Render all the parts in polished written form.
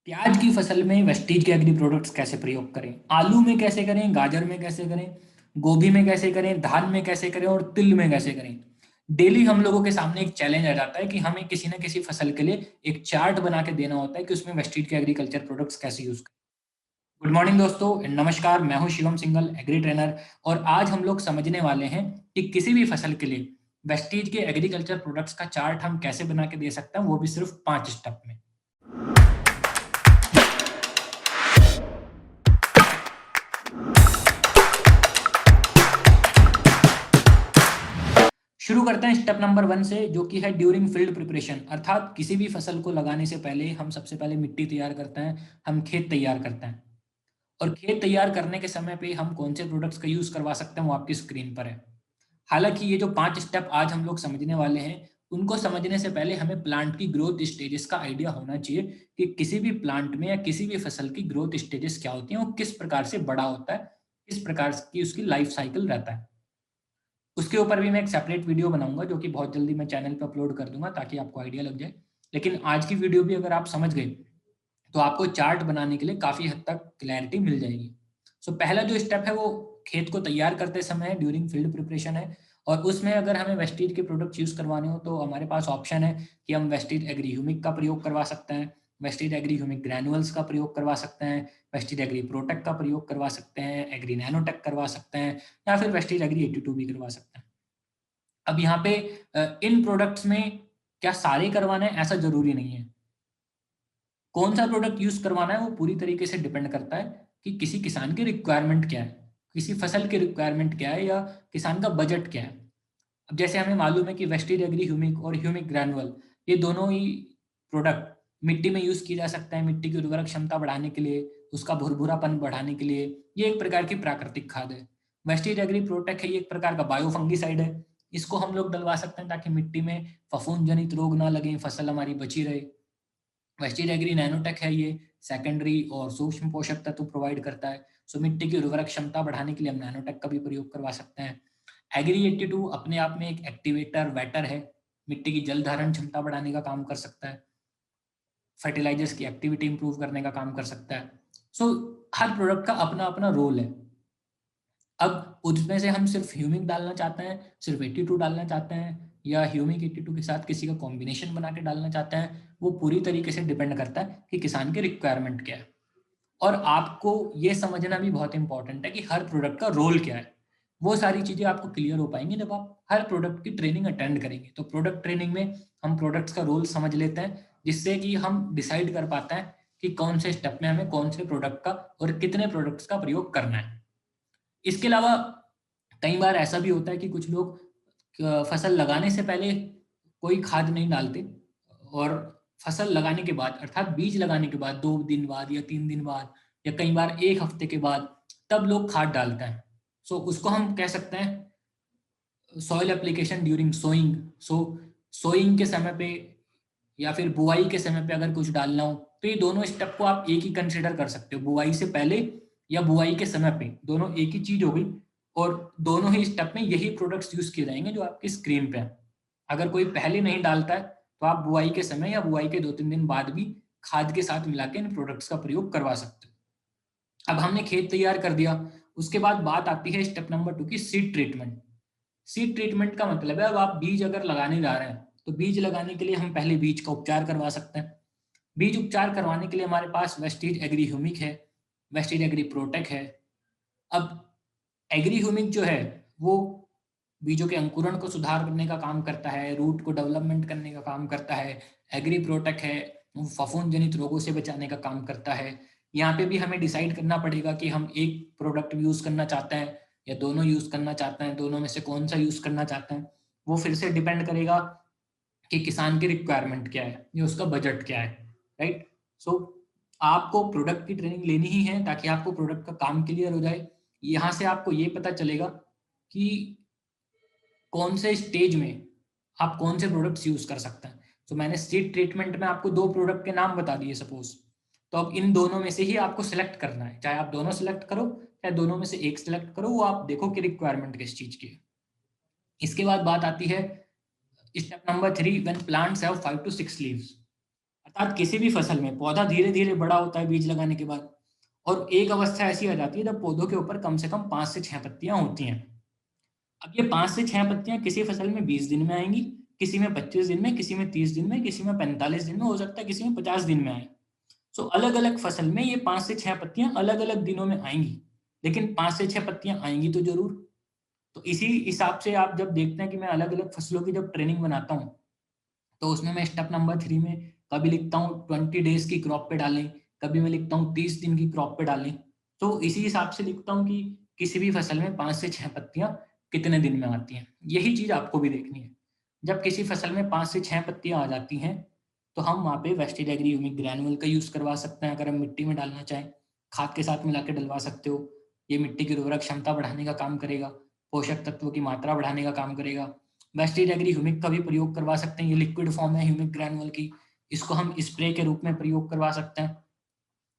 प्याज की फसल में वेस्टीज के एग्री प्रोडक्ट्स कैसे प्रयोग करें? आलू में कैसे करें? गाजर में कैसे करें? गोभी में कैसे करें? धान में कैसे करें? और तिल में कैसे करें? डेली हम लोगों के सामने एक चैलेंज आ जाता है कि हमें किसी न किसी फसल के लिए एक चार्ट बना के देना होता है कि उसमें वेस्टीज के एग्रीकल्चर प्रोडक्ट्स कैसे यूज करें। गुड मॉर्निंग दोस्तों, नमस्कार। मैं हूं शिवम सिंगल, एग्री ट्रेनर। और आज हम लोग समझने वाले हैं कि किसी भी फसल के लिए वेस्टीज के एग्रीकल्चर प्रोडक्ट्स का चार्ट हम कैसे बना के दे सकते हैं, वो भी सिर्फ 5 स्टेप में। शुरू करते हैं स्टेप नंबर 1 से, जो कि है ड्यूरिंग फील्ड प्रिपरेशन। अर्थात किसी भी फसल को लगाने से पहले हम सबसे पहले मिट्टी तैयार करते हैं, हम खेत तैयार करते हैं। और खेत तैयार करने के समय पे हम कौन से प्रोडक्ट्स का यूज करवा सकते हैं वो आपकी स्क्रीन पर है। हालांकि ये जो 5 स्टेप आज हम लोग समझने वाले हैं, उनको समझने से पहले हमें प्लांट की ग्रोथ स्टेजेस का आइडिया होना चाहिए कि किसी भी प्लांट में या किसी भी फसल की ग्रोथ स्टेजेस क्या होती हैं, वो किस प्रकार से बड़ा होता है, किस प्रकार की उसकी लाइफ साइकिल रहता है। उसके ऊपर भी मैं एक सेपरेट वीडियो बनाऊंगा, जो कि बहुत जल्दी मैं चैनल पे अपलोड कर दूंगा ताकि आपको आइडिया लग जाए। लेकिन आज की वीडियो भी अगर आप समझ गए तो आपको चार्ट बनाने के लिए काफी हद तक क्लैरिटी मिल जाएगी। पहला जो स्टेप है वो खेत को तैयार करते समय ड्यूरिंग फील्ड प्रिपरेशन है। और उसमें अगर हमें वेस्टीज के प्रोडक्ट्स यूज करवाने हो तो हमारे पास ऑप्शन है कि हम वेस्टीज एग्री ह्यूमिक का प्रयोग करवा सकते हैं, वेस्टीज एग्री ह्यूमिक ग्रैनुअल्स का प्रयोग करवा सकते हैं, वेस्टीज एग्री प्रोटेक्ट का प्रयोग करवा सकते हैं, एग्री नैनोटेक करवा सकते हैं, या फिर वेस्टीज एग्री 82 भी करवा सकते हैं। अब यहाँ पे इन प्रोडक्ट्स में क्या सारे करवाना है, ऐसा जरूरी नहीं है। कौन सा प्रोडक्ट यूज करवाना है वो पूरी तरीके से डिपेंड करता है कि किसी किसान की रिक्वायरमेंट क्या है, किसी फसल की रिक्वायरमेंट क्या है, या किसान का बजट क्या है। अब जैसे हमें मालूम है कि वेस्टीज एग्री ह्यूमिक और ह्यूमिक ग्रैनुअल, ये दोनों ही प्रोडक्ट मिट्टी में यूज किए जा सकते हैं मिट्टी की उर्वरक क्षमता बढ़ाने के लिए, उसका भुरभुरापन बढ़ाने के लिए। ये एक प्रकार की प्राकृतिक खाद है। वेस्टीज एग्री प्रोटेक्ट है, ये एक प्रकार का बायोफंगीसाइड है। इसको हम लोग डलवा सकते हैं ताकि मिट्टी में फफूंद जनित रोग ना लगे, फसल हमारी बची रहे। वेस्टीज एग्री नैनोटेक है, ये सेकेंडरी और सूक्ष्म पोषक तत्व प्रोवाइड करता है। मिट्टी की उर्वरक क्षमता बढ़ाने के लिए हम नैनोटेक का भी प्रयोग करवा सकते हैं। एग्री 82 अपने आप में एक एक्टिवेटर वेटर है, मिट्टी की जल धारण क्षमता बढ़ाने का काम कर सकता है, फर्टिलाइजर्स की एक्टिविटी इंप्रूव करने का काम कर सकता है। हर प्रोडक्ट का अपना अपना रोल है। अब उसमें से हम सिर्फ ह्यूमिक डालना चाहते हैं, सिर्फ 82 डालना चाहते हैं, या ह्यूमिक 82 के साथ किसी का कॉम्बिनेशन बना के डालना चाहते हैं, वो पूरी तरीके से डिपेंड करता है कि किसान की रिक्वायरमेंट क्या है। और आपको ये समझना भी बहुत इंपॉर्टेंट है कि हर प्रोडक्ट का रोल क्या है। वो सारी चीजें आपको क्लियर हो पाएंगी जब आप हर प्रोडक्ट की ट्रेनिंग अटेंड करेंगे। तो प्रोडक्ट ट्रेनिंग में हम प्रोडक्ट्स का रोल समझ लेते हैं, जिससे कि हम डिसाइड कर पाते हैं कि कौन से स्टेप में हमें कौन से प्रोडक्ट का और कितने प्रोडक्ट्स का प्रयोग करना है। इसके अलावा कई बार ऐसा भी होता है कि कुछ लोग फसल लगाने से पहले कोई खाद नहीं डालते, और फसल लगाने के बाद अर्थात बीज लगाने के बाद 2 दिन बाद या 3 दिन बाद या कई बार एक हफ्ते के बाद तब लोग खाद डालते हैं। उसको हम कह सकते हैं soil application during sowing. Sowing के समय पे या फिर बुआई के समय पे अगर कुछ डालना हो तो ये दोनों स्टेप को आप एक ही कंसिडर कर सकते हो। बुआई से पहले या बुआई के समय पे दोनों एक ही चीज हो गई, और दोनों ही स्टेप में यही प्रोडक्ट्स यूज किए जाएंगे जो आपकी स्क्रीन पे है। अगर कोई पहले नहीं डालता है तो आप बुआई के समय या बुआई के 2-3 दिन बाद भी खाद के साथ मिला के इन प्रोडक्ट्स का प्रयोग करवा सकते हो। अब हमने खेत तैयार कर दिया, उसके बाद बात आती है स्टेप नंबर 2 की, सीड ट्रीटमेंट। सीड ट्रीटमेंट का मतलब है, अब आप बीज अगर लगाने जा रहे हैं तो बीज लगाने के लिए हम पहले बीज का उपचार करवा सकते हैं। बीज उपचार करवाने के लिए हमारे पास वेस्टीज एग्री ह्यूमिक है, वेस्टीज एग्री प्रोटेक है। अब एग्री ह्यूमिक जो है वो बीजों के अंकुरण को सुधार करने का काम करता है, रूट को डेवलपमेंट करने का काम करता है। एग्री प्रोटेक है, वो फफूंद जनित रोगों से बचाने का काम करता है। यहाँ पे भी हमें डिसाइड करना पड़ेगा कि हम एक प्रोडक्ट यूज करना चाहते हैं या दोनों यूज करना चाहते हैं, दोनों में से कौन सा यूज करना चाहते हैं। वो फिर से डिपेंड करेगा कि किसान की रिक्वायरमेंट क्या है या उसका बजट क्या है। राइट। सो आपको प्रोडक्ट की ट्रेनिंग लेनी ही है ताकि आपको प्रोडक्ट का काम क्लियर हो जाए। यहाँ से आपको ये पता चलेगा कि कौन से स्टेज में आप कौन से प्रोडक्ट्स यूज कर सकते हैं। मैंने सीड ट्रीटमेंट में आपको 2 प्रोडक्ट के नाम बता दिए सपोज। तो अब इन दोनों में से ही आपको सिलेक्ट करना है, चाहे आप दोनों सिलेक्ट करो चाहे दोनों में से एक सिलेक्ट करो, वो आप देखो कि रिक्वायरमेंट किस चीज की है। इसके बाद बात आती है step number 3, when plants have 5 to 6 leaves. अर्थात किसी भी फसल में पौधा धीरे धीरे बड़ा होता है बीज लगाने के बाद, और एक अवस्था ऐसी आ जाती है जब पौधों के ऊपर कम से कम 5 से 6 पत्तियां होती हैं। अब ये 5 से 6 पत्तियां किसी फसल में 20 दिन में आएंगी, किसी में 25 दिन में, किसी में 30 दिन में, किसी में 45 दिन में, हो सकता है किसी में 50 दिन में आए। सो अलग अलग फसल में ये 5 से 6 पत्तियां अलग अलग दिनों में आएंगी, लेकिन 5 से 6 पत्तियां आएंगी तो जरूर। तो इसी हिसाब से आप जब देखते हैं कि मैं अलग अलग फसलों की जब ट्रेनिंग बनाता हूँ, तो उसमें मैं स्टेप नंबर 3 में कभी लिखता हूँ 20 डेज की क्रॉप पे डालें, कभी मैं लिखता हूँ 30 दिन की क्रॉप पे डालें। तो इसी हिसाब से लिखता हूँ कि किसी भी फसल में 5 से 6 पत्तियां कितने दिन में आती हैं। यही चीज आपको भी देखनी है। जब किसी फसल में 5 से 6 पत्तियां आ जाती हैं, तो हम वहाँ पे वेस्टेज एग्री ह्यूमिक ग्रैनुअल का यूज करवा सकते हैं। अगर हम मिट्टी में डालना चाहें, खाद के साथ मिला के डलवा सकते हो। ये मिट्टी की उर्वरक क्षमता बढ़ाने का काम करेगा, पोषक तत्वों की मात्रा बढ़ाने का काम करेगा। वेस्टेज एग्री ह्यूमिक का भी प्रयोग करवा सकते हैं, ये लिक्विड फॉर्म है ह्यूमिक ग्रैनुअल की, इसको हम स्प्रे के रूप में प्रयोग करवा सकते हैं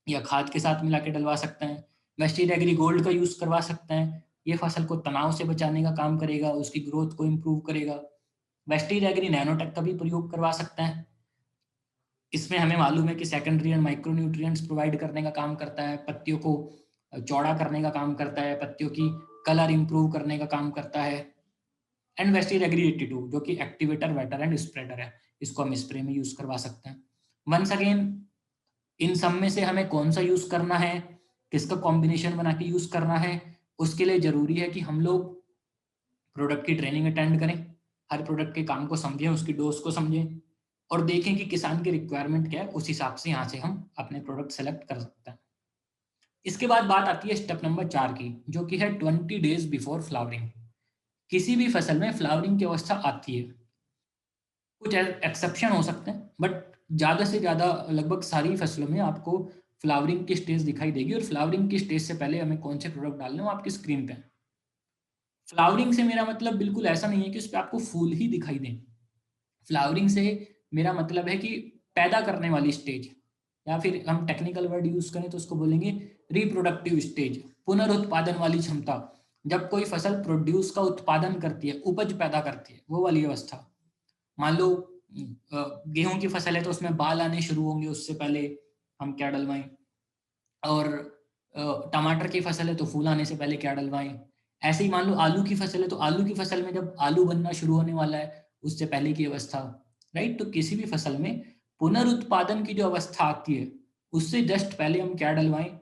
या खाद के साथ मिला के डलवा सकते हैं। वेस्टेज एग्री गोल्ड का यूज करवा सकते हैं, ये फसल को तनाव से बचाने का काम करेगा, उसकी ग्रोथ को इम्प्रूव करेगा। वेस्टेज एग्री नैनोटेक का भी प्रयोग करवा सकते हैं, इसमें हमें मालूम है कि secondary and micro nutrients provide करने का काम करता है, पत्तियों को चौड़ा करने का काम करता है, पत्तियों की कलर इंप्रूव करने का काम करता है। एंड वेस्टेज एग्री 82 जो कि एक्टिवेटर, वेटर एंड स्प्रेडर है, इसको हम स्प्रे में यूज करवा सकते हैं। वंस अगेन, इन सब में से हमें कौन सा यूज करना है, किसका कॉम्बिनेशन बना के यूज करना है, उसके लिए जरूरी है कि हम लोग प्रोडक्ट की ट्रेनिंग अटेंड करें, हर प्रोडक्ट के काम को समझें, उसकी डोज को समझें, और देखें कि किसान की रिक्वायरमेंट क्या है, उस हिसाब से यहाँ से हम अपने प्रोडक्ट सेलेक्ट कर सकते हैं। इसके बाद बात आती है स्टेप नंबर 4 की, जो कि है 20 डेज बिफोर फ्लावरिंग। किसी भी फसल में फ्लावरिंग की अवस्था आती है, कुछ एक्सेप्शन हो सकते हैं, बट ज़्यादा से ज़्यादा लगभग सारी फसलों में आपको फ्लावरिंग की स्टेज दिखाई देगी। और फ्लावरिंग की स्टेज से पहले हमें कौन से प्रोडक्ट डालने हैं वो आपकी स्क्रीन पे है। फ्लावरिंग से मेरा मतलब बिल्कुल ऐसा नहीं है कि उस पर आपको फूल ही दिखाई दें। फ्लावरिंग से मेरा मतलब है कि पैदा करने वाली स्टेज, या फिर हम टेक्निकल वर्ड यूज करें तो उसको बोलेंगे रिप्रोडक्टिव स्टेज, पुनरुत्पादन वाली क्षमता। जब कोई फसल प्रोड्यूस का उत्पादन करती है, उपज पैदा करती है, वो वाली अवस्था। मान लो गेहूं की फसल है तो उसमें बाल आने शुरू होंगे, उससे पहले हम क्या डलवाएं। और टमाटर की फसल है तो फूल आने से पहले क्या डलवाएं। ऐसे ही मान लो आलू की फसल है तो आलू की फसल में जब आलू बनना शुरू होने वाला है, उससे पहले की अवस्था। राइट, तो किसी भी फसल में पुनरुत्पादन की जो अवस्था आती है, उससे जस्ट पहले हम क्या डलवाएं,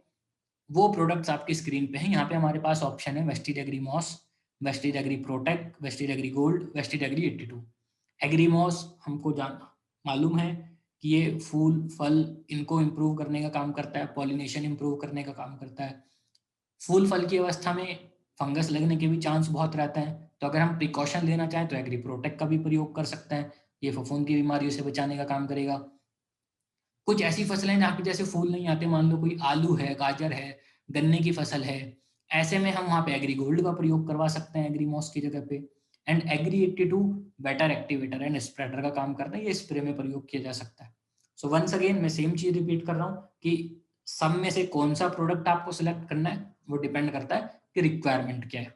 वो प्रोडक्ट्स आपकी स्क्रीन पे हैं। यहाँ पे हमारे पास ऑप्शन है Vestige agri moss, Vestige agri protect, Vestige agri gold, Vestige agri 82। Agri moss हमको जान मालूम है कि ये फूल फल इनको इम्प्रूव करने का काम करता है, पॉलिनेशन इम्प्रूव करने का काम करता है। फूल फल की अवस्था में फंगस लगने के भी चांस बहुत रहते हैं, तो अगर हम प्रिकॉशन लेना चाहें तो एग्री प्रोटेक्ट का भी प्रयोग कर सकते हैं, ये फफूंद की बीमारियों से बचाने का काम करेगा। कुछ ऐसी फसलें जहाँ पे जैसे फूल नहीं आते, मान लो कोई आलू है, गाजर है, गन्ने की फसल है, ऐसे में हम वहाँ पे एग्री गोल्ड का प्रयोग करवा सकते हैं एग्रीमॉस की जगह पे। And agri 82 better activator and spreader का काम करता है, ये स्प्रे में प्रयोग किया जा सकता है। सो वंस अगेन मैं सेम चीज रिपीट कर रहा हूँ कि सब में से कौन सा प्रोडक्ट आपको सिलेक्ट करना है वो डिपेंड करता है कि रिक्वायरमेंट क्या है।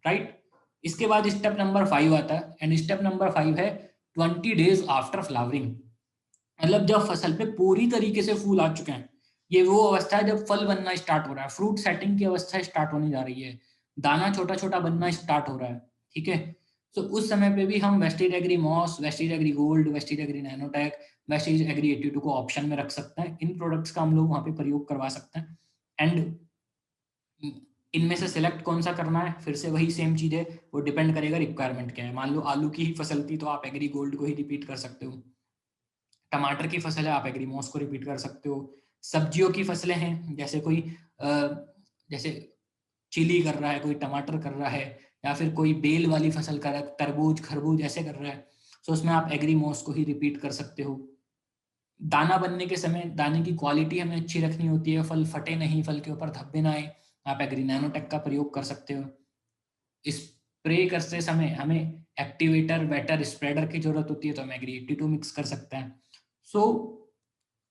राइट, इसके बाद स्टेप नंबर 5 आता है, एंड स्टेप नंबर 5 है 20 डेज आफ्टर फ्लावरिंग। मतलब जब फसल पे पूरी तरीके से फूल आ चुके हैं, ये वो अवस्था है जब फल बनना स्टार्ट हो रहा है, फ्रूट सेटिंग की अवस्था स्टार्ट होने जा रही है, दाना छोटा छोटा बनना स्टार्ट हो रहा है। ठीक है, तो उस समय पे भी हम Vestige agri moss, Vestige agri gold, Vestige agri nanotech, Vestige agri 82 को ऑप्शन में रख सकते हैं। इन प्रोडक्ट्स का हम लोग वहाँ पे प्रयोग करवा सकते हैं। एंड इनमें से सिलेक्ट कौन सा करना है, फिर से वही सेम चीज है, वो डिपेंड करेगा रिक्वायरमेंट क्या है। मान लो आलू की ही फसल थी तो आप एग्री गोल्ड को ही रिपीट कर सकते हो, टमाटर की फसल है आप एग्रीमॉस को रिपीट कर सकते हो। सब्जियों की फसलें हैं, जैसे कोई जैसे चिली कर रहा है, कोई टमाटर कर रहा है, या फिर कोई बेल वाली फसल कर रहा है, तरबूज खरबूज ऐसे कर रहा है, तो उसमें आप एग्रीमॉस को ही रिपीट कर सकते हो। दाना बनने के समय दाने की क्वालिटी हमें अच्छी रखनी होती है, फल फटे नहीं, फल के ऊपर धब्बे ना आए, आप एग्री नैनोटेक का प्रयोग कर सकते हो। स्प्रे करते समय हमें एक्टिवेटर, वेटर, स्प्रेडर की जरूरत होती है तो हम एग्री 82 मिक्स कर सकते हैं। सो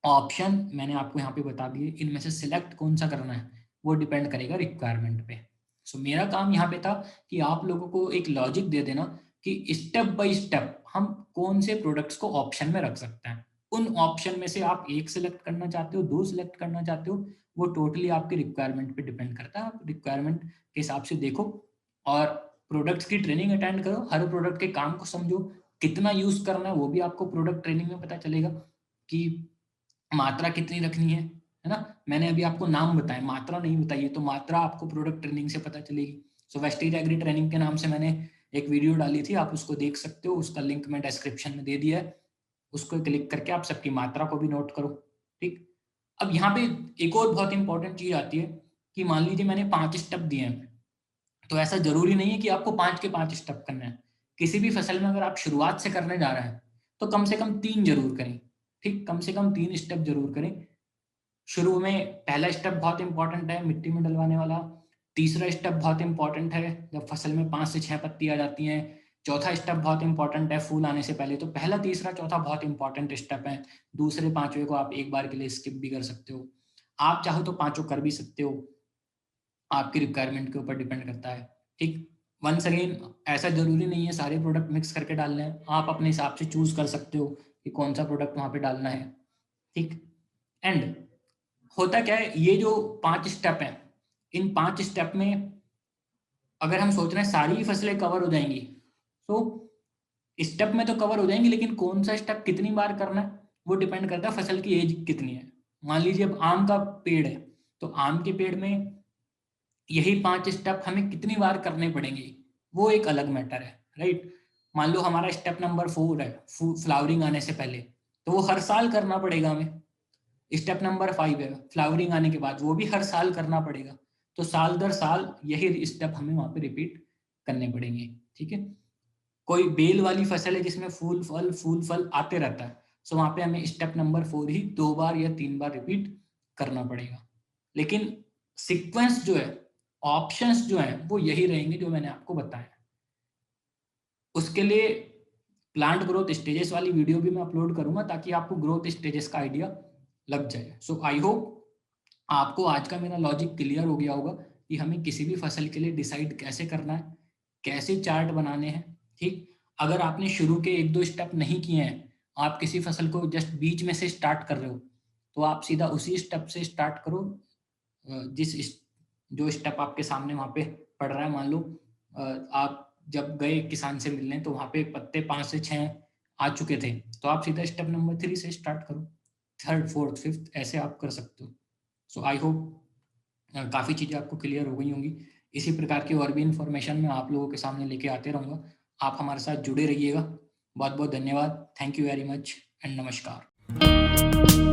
ऑप्शन मैंने आपको यहाँ पे बता दिए, इनमें से सिलेक्ट कौन सा करना है वो डिपेंड करेगा रिक्वायरमेंट पे। सो मेरा काम यहाँ पे था कि आप लोगों को एक लॉजिक दे देना कि स्टेप बाय स्टेप हम कौन से प्रोडक्ट्स को ऑप्शन में रख सकते हैं, उन ऑप्शन में से आप 1 सिलेक्ट करना चाहते हो, 2 सिलेक्ट करना चाहते हो, वो टोटली आपकी रिक्वायरमेंट पे डिपेंड करता है। आप रिक्वायरमेंट के हिसाब से देखो और प्रोडक्ट्स की ट्रेनिंग अटेंड करो, हर प्रोडक्ट के काम को समझो, कितना यूज़ करना है वो भी आपको प्रोडक्ट ट्रेनिंग में पता चलेगा कि मात्रा कितनी रखनी है ना? मैंने अभी आपको नाम बताए, मात्रा नहीं बताई है, तो मात्रा आपको प्रोडक्ट ट्रेनिंग से पता चलेगी। सो वेस्टेज एग्री ट्रेनिंग के नाम से मैंने एक वीडियो डाली थी, आप उसको देख सकते हो, उसका लिंक मैं डिस्क्रिप्शन में दे दिया है। उसको क्लिक करके आप सबकी मात्रा को भी नोट करो, ठीक? अब यहाँ पे एक और बहुत इंपॉर्टेंट चीज़ आती है कि मान लीजिए मैंने 5 स्टेप दिए हैं, तो ऐसा ज़रूरी नहीं है कि आपको 5 के 5 स्टेप करने हैं। किसी भी फसल में अगर आप शुरुआत से करने जा रहे हैं, तो कम से कम 3 ज़रूर करें, ठीक? कम से कम 3 स्टेप ज़रूर करें। शुरू में पहला स्टेप बहुत इंपॉर्टेंट है, मिट्टी में डलवाने वाला। तीसरा स्टेप बहुत इंपॉर्टेंट है, जब फसल में 5 से 6 पत्ती आ जाती हैं। चौथा स्टेप बहुत इंपॉर्टेंट है, फूल आने से पहले। तो पहला, तीसरा, चौथा बहुत इंपॉर्टेंट स्टेप है। दूसरे 5वें को आप एक बार के लिए स्किप भी कर सकते हो। आप चाहो तो पाँचों कर भी सकते हो, आपकी रिक्वायरमेंट के ऊपर डिपेंड करता है, ठीक? वंस अगेन, ऐसा ज़रूरी नहीं है सारे प्रोडक्ट मिक्स करके डालने हैं। आप अपने हिसाब से चूज़ कर सकते हो कि कौन-सा प्रोडक्ट वहाँ पे डालना है, ठीक? एंड होता क्या है, ये जो 5 स्टेप हैं, इन 5 स्टेप में अगर हम सोच रहे हैं सारी ही फसलें कवर हो जाएँगी, तो स्टेप में तो कवर हो जाएँगी, लेकिन कौन-सा स्टेप कितनी बार करना है, वो डिपेंड करता है फसल की एज कितनी है। मान लीजिए अब आम का पेड़ है, तो आम के पेड़ में यही 5 स्टेप हमें कितनी बार करने पड़ेंगे, वो एक अलग मैटर है, राइट? मान लो हमारा स्टेप नंबर 4 है, फ्लावरिंग आने से पहले, तो वो हर साल करना पड़ेगा हमें। स्टेप नंबर 5 है, फ्लावरिंग आने के बाद, वो भी हर साल करना पड़ेगा। तो साल दर साल यही स्टेप हमें वहाँ पे रिपीट करने पड़ेंगे, ठीक है? कोई बेल वाली फसल है जिसमें फूल फल आते रहता है, सो वहाँ पे हमें स्टेप नंबर 4 ही 2 बार या 3 बार रिपीट करना पड़ेगा। लेकिन सीक्वेंस जो है, ऑप्शंस जो हैं, वो यही रहेंगे जो मैंने आपको बताया। उसके लिए प्लांट ग्रोथ स्टेजेस वाली वीडियो भी मैं अपलोड करूँगा, ताकि आपको ग्रोथ स्टेजेस का आइडिया लग जाए। सो आई होप आपको आज का मेरा लॉजिक क्लियर हो गया होगा कि हमें किसी भी फसल के लिए डिसाइड कैसे करना है, कैसे चार्ट बनाने हैं, ठीक? अगर आपने शुरू के 1-2 स्टेप नहीं किए हैं, आप किसी फसल को जस्ट बीच में से स्टार्ट कर रहे हो, तो आप सीधा उसी स्टेप से स्टार्ट करो, जिस जो स्टेप आपके सामने वहाँ पे पड़ रहा है। मान लो आप जब गए किसान से मिलने, तो वहाँ पे पत्ते 5 से 6 आ चुके थे, तो आप सीधा स्टेप नंबर 3 से स्टार्ट करो, थर्ड, फोर्थ, फिफ्थ ऐसे आप कर सकते हो। सो आई होप काफ़ी चीज़ें आपको क्लियर हो गई होंगी। इसी प्रकार की और भी इन्फॉर्मेशन मैं आप लोगों के सामने लेके आते रहूँगा। आप हमारे साथ जुड़े रहिएगा। बहुत-बहुत धन्यवाद। Thank you very much and नमस्कार।